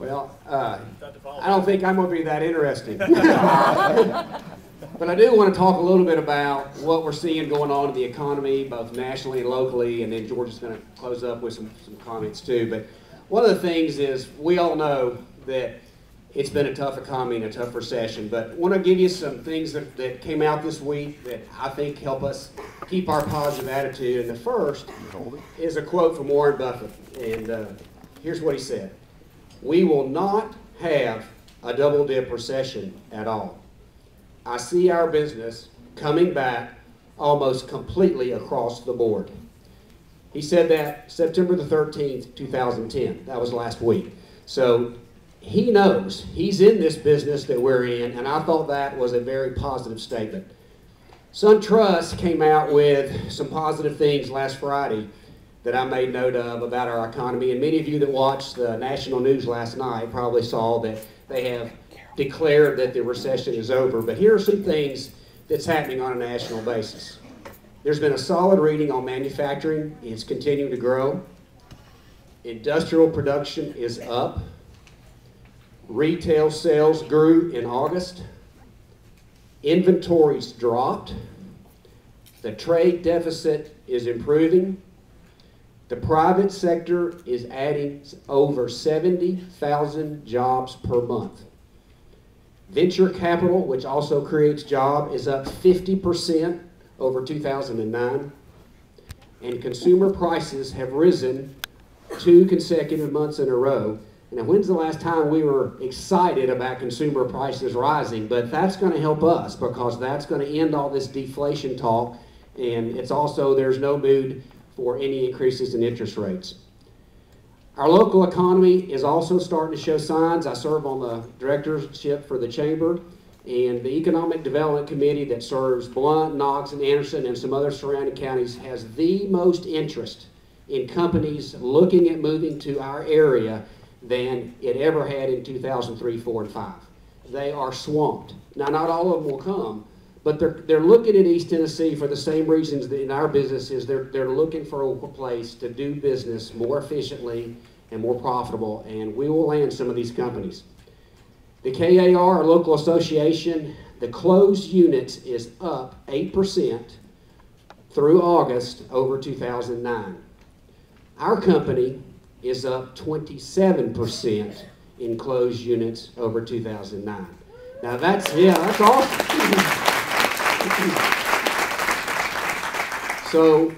Well, I don't think I'm going to be that interesting. But I do want to talk a little bit about what we're seeing going on in the economy, both nationally and locally, and then George is going to close up with some comments too. But one of the things is we all know that it's been a tough economy and a tough recession, but I want to give you some things that came out this week that I think help us keep our positive attitude. And the first is a quote from Warren Buffett, and here's what he said. "We will not have a double-dip recession at all. I see our business coming back almost completely across the board." He said that September the 13th, 2010. That was last week. So he knows, he's in this business that we're in, and I thought that was a very positive statement. SunTrust came out with some positive things last Friday that I made note of about our economy, and many of you that watched the national news last night probably saw that they have declared that the recession is over. But here are some things that's happening on a national basis. There's been a solid reading on manufacturing. It's continuing to grow. Industrial production is up. Retail sales grew in August. Inventories dropped. The trade deficit is improving. The private sector is adding over 70,000 jobs per month. Venture capital, which also creates jobs, is up 50% over 2009. And consumer prices have risen 2 consecutive months in a row. Now, when's the last time we were excited about consumer prices rising? But that's going to help us because that's going to end all this deflation talk. And it's also, there's no mood for any increases in interest rates. Our local economy is also starting to show signs. I serve on the directorship for the chamber, and the Economic Development Committee that serves Blount, Knox, and Anderson and some other surrounding counties has the most interest in companies looking at moving to our area than it ever had in 2003, 4, and 5. They are swamped. Now, not all of them will come, but they're looking at East Tennessee for the same reasons that in our business is they're looking for a place to do business more efficiently and more profitable, and we will land some of these companies. The KAR, our local association, the closed units is up 8% through August over 2009. Our company is up 27% in closed units over 2009. Now that's awesome. So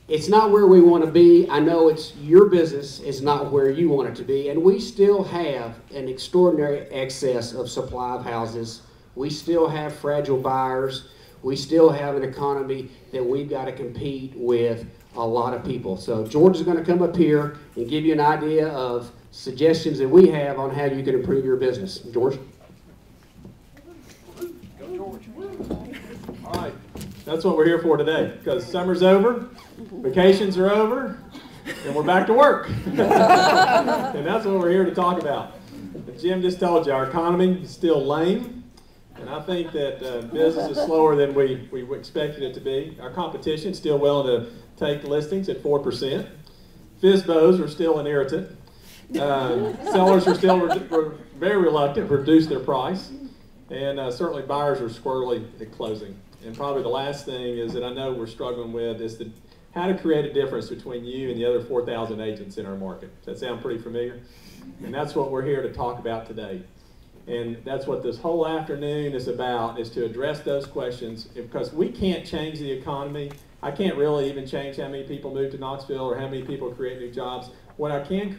it's not where we want to be. I know it's your business is not where you want it to be, and we still have an extraordinary excess of supply of houses. We still have fragile buyers. We still have an economy that we've got to compete with a lot of people. So George is going to come up here and give you an idea of suggestions that we have on how you can improve your business. George? Go, George. All right. That's what we're here for today, because summer's over, vacations are over, and we're back to work. And that's what we're here to talk about. Jim just told you our economy is still lame, and I think that business is slower than we expected it to be. Our competition is still willing to take listings at 4%. FSBOs are still an irritant. Sellers are still very reluctant to reduce their price, and certainly buyers are squirrely at closing. And probably the last thing is that I know we're struggling with is how to create a difference between you and the other 4,000 agents in our market. Does that sound pretty familiar? And that's what we're here to talk about today. And that's what this whole afternoon is about, is to address those questions, because we can't change the economy. I can't really even change how many people move to Knoxville or how many people create new jobs. What I can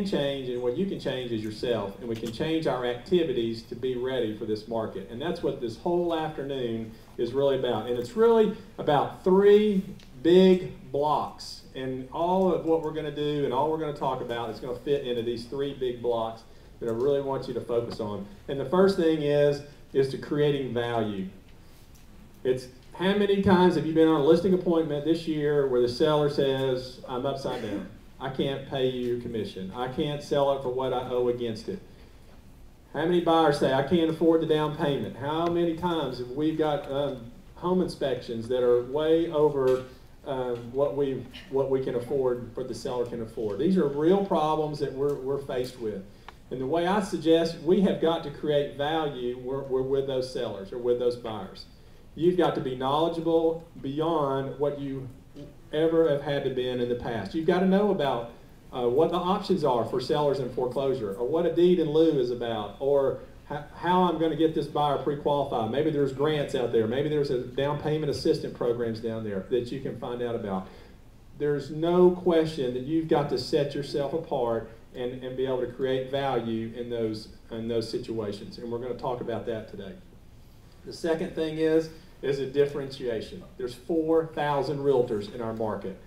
change and what you can change is yourself, and we can change our activities to be ready for this market. And that's what this whole afternoon is really about. And it's really about 3 big blocks. And all of what we're going to do and all we're going to talk about is going to fit into these 3 big blocks that I really want you to focus on. And the first thing is to creating value. It's how many times have you been on a listing appointment this year where the seller says, I'm upside down. I can't pay you your commission. I can't sell it for what I owe against it. How many buyers say, I can't afford the down payment? How many times have we got home inspections that are way over what we can afford, what the seller can afford. These are real problems that we're faced with. And the way I suggest, we have got to create value we're with those sellers or with those buyers. You've got to be knowledgeable beyond what you ever have had to be in the past. You've got to know about what the options are for sellers in foreclosure, or what a deed in lieu is about, or how I'm going to get this buyer pre-qualified. Maybe there's grants out there. Maybe there's a down payment assistance programs down there that you can find out about. There's no question that you've got to set yourself apart and be able to create value in those situations. And we're going to talk about that today. The second thing is a differentiation. There's 4,000 realtors in our market.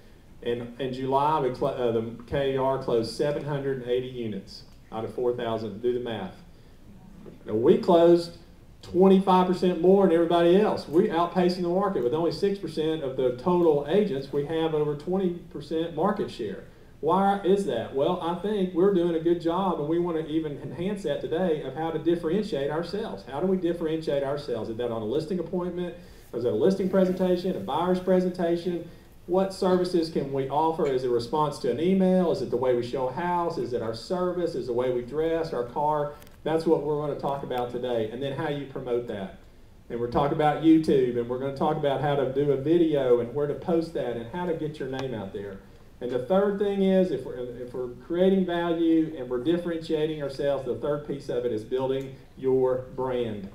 And in July, the KAR closed 780 units out of 4,000. Do the math. Now, we closed 25% more than everybody else. We're outpacing the market. With only 6% of the total agents, we have over 20% market share. Why is that? Well, I think we're doing a good job, and we want to even enhance that today, of how to differentiate ourselves. How do we differentiate ourselves? Is that on a listing appointment? Is that a listing presentation, a buyer's presentation? What services can we offer? Is it a response to an email? Is it the way we show a house? Is it our service? Is it the way we dress, our car? That's what we're going to talk about today. And then how you promote that. And we're talking about YouTube, and we're going to talk about how to do a video and where to post that and how to get your name out there. And the third thing is, if we're creating value and we're differentiating ourselves, the third piece of it is building your brand.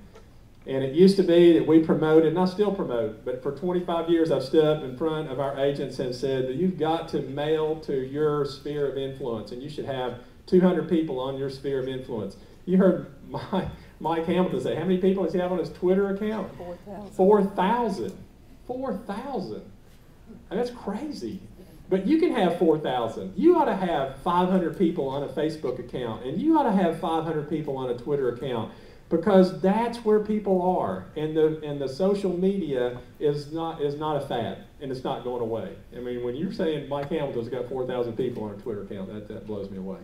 And it used to be that we promoted, and I still promote, but for 25 years I've stood up in front of our agents and said that you've got to mail to your sphere of influence, and you should have 200 people on your sphere of influence. You heard Mike Hamilton say, how many people does he have on his Twitter account? 4,000. 4,000. That's crazy. But you can have 4,000. You ought to have 500 people on a Facebook account, and you ought to have 500 people on a Twitter account, because that's where people are. And the social media is not a fad, and it's not going away. I mean, when you're saying Mike Hamilton's got 4,000 people on a Twitter account, that blows me away.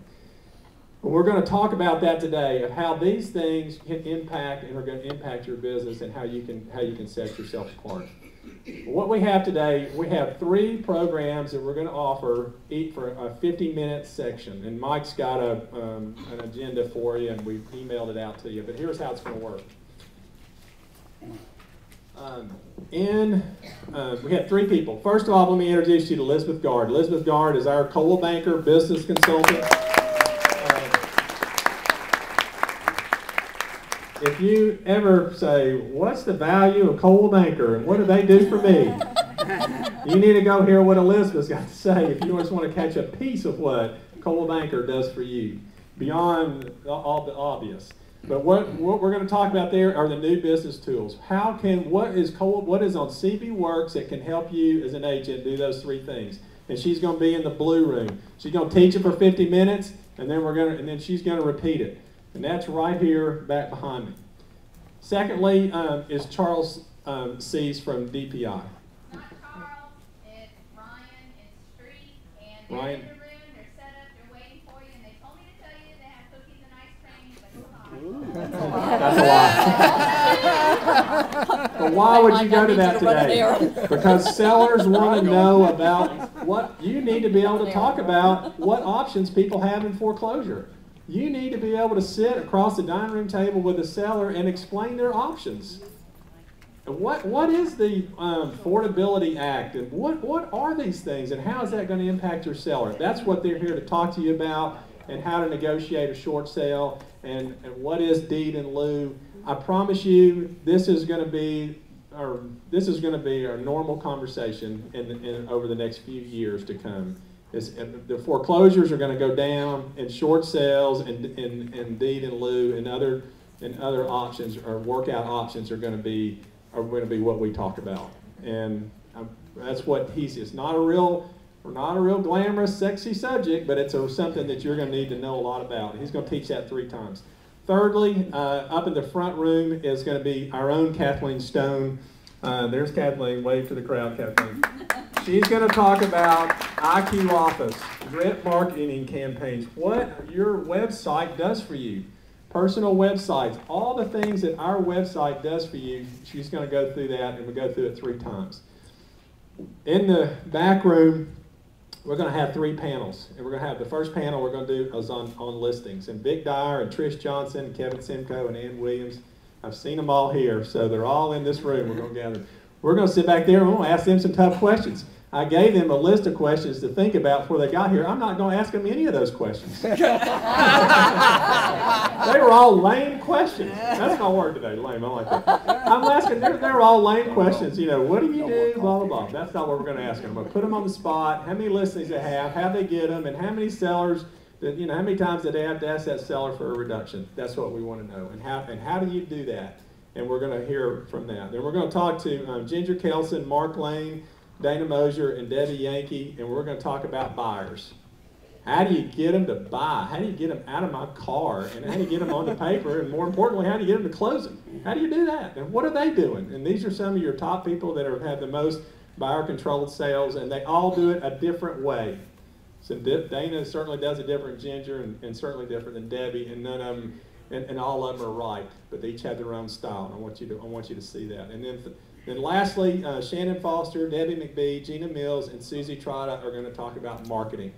But we're going to talk about that today, of how these things can impact and are going to impact your business, and how you can set yourself apart. What we have today, we have 3 programs that we're going to offer, each for a 50-minute section. And Mike's got an agenda for you, and we've emailed it out to you. But here's how it's going to work. We have 3 people. First of all, let me introduce you to Elizabeth Gard. Elizabeth Gard is our Coldwell Banker business consultant. If you ever say, what's the value of Coldwell Banker and what do they do for me? You need to go hear what Elizabeth's got to say if you just want to catch a piece of what Coldwell Banker does for you, beyond all the obvious. But what we're going to talk about there are the new business tools. What is on CB Works that can help you as an agent do those 3 things? And she's going to be in the blue room. She's going to teach it for 50 minutes, and then she's going to repeat it. And that's right here back behind me. Secondly, is Charles Cease from DPI. Not Charles, it's Ryan, it's Street, and they're Ryan. in the room, they're set up, they're waiting for you, and they told me to tell you they have cookies and ice cream, but it's That's a lie. But why would you go to that today? Because sellers want to know about what you need to be able to talk about, what options people have in foreclosure. You need to be able to sit across the dining room table with a seller and explain their options. And what is the Affordability Act, and what are these things, and how is that going to impact your seller? That's what they're here to talk to you about, and how to negotiate a short sale, and what is deed in lieu. I promise you, this is going to be our normal conversation over the next few years to come. The foreclosures are going to go down, and short sales and deed in lieu and other options, or workout options, are going to be what we talk about. And that's what it's not a real glamorous, sexy subject, but it's something that you're going to need to know a lot about. He's going to teach that 3 times. Thirdly, up in the front room is going to be our own Kathleen Stone. There's Kathleen. Wave to the crowd, Kathleen. She's going to talk about IQ Office, drip marketing campaigns, what your website does for you, personal websites, all the things that our website does for you. She's going to go through that, and we'll go through it 3 times. In the back room, we're going to have 3 panels. And we're going to have the first panel we're going to do is on listings. And Vic Dyer and Trish Johnson, and Kevin Simcoe and Ann Williams, I've seen them all here. So they're all in this room. We're going to gather. We're going to sit back there and we're going to ask them some tough questions. I gave them a list of questions to think about before they got here. I'm not going to ask them any of those questions. They were all lame questions. That's my word today, lame. I like that. I'm asking, they're all lame questions. You know, what do you do? Blah, blah, blah. That's not what we're going to ask them. I'm going to put them on the spot, how many listings they have, how they get them, and how many sellers, that, you know, how many times did they have to ask that seller for a reduction? That's what we want to know. And how do you do that? And we're going to hear from that. Then we're going to talk to Ginger Kelson, Mark Lane, Dana Mosier, and Debbie Yankee, and we're going to talk about buyers. How do you get them to buy? How do you get them out of my car? And how do you get them on the paper? And more importantly, how do you get them to closing? How do you do that? And what are they doing? And these are some of your top people that have had the most buyer-controlled sales, and they all do it a different way. So Dana certainly does it different than Ginger, and certainly different than Debbie, and none of them, and all of them are right, but they each have their own style. And I want you to see that. And then lastly, Shannon Foster, Debbie McBee, Gina Mills, and Susie Trotta are going to talk about marketing.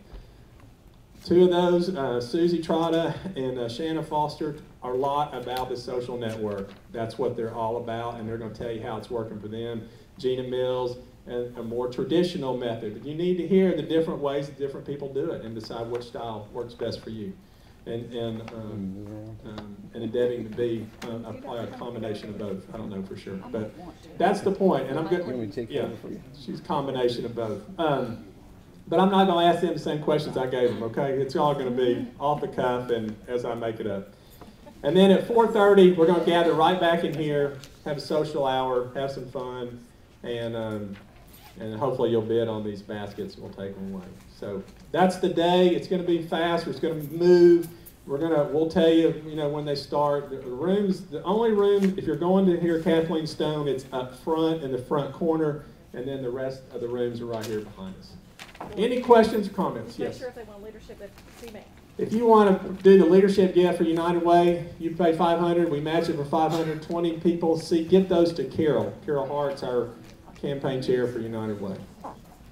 2 of those, Susie Trotta and Shannon Foster, are a lot about the social network. That's what they're all about, and they're going to tell you how it's working for them. Gina Mills, a more traditional method. But you need to hear the different ways that different people do it and decide which style works best for you. And Debbie McBee, a combination of both. I don't know for sure, but that's the point. And I'm good. Yeah, she's a combination of both. But I'm not going to ask them the same questions I gave them. Okay, it's all going to be off the cuff and as I make it up. And then at 4:30, we're going to gather right back in here, have a social hour, have some fun, and hopefully you'll bid on these baskets and we'll take them away. So that's the day. It's going to be fast. It's going to move. We'll tell you, when they start. The only room, if you're going to hear Kathleen Stone, it's up front in the front corner, and then the rest of the rooms are right here behind us. Any questions or comments? Not Yes. sure if they want leadership at CMAC. If you want to do the leadership gift for United Way, you pay $500. We match it for 520 people. Get those to Carol. Carol Hart's our campaign chair for United Way.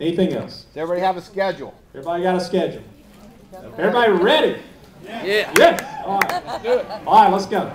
Anything else? Does everybody have a schedule? Everybody got a schedule? Everybody ready? Yeah. Yes. All right. All right, let's go.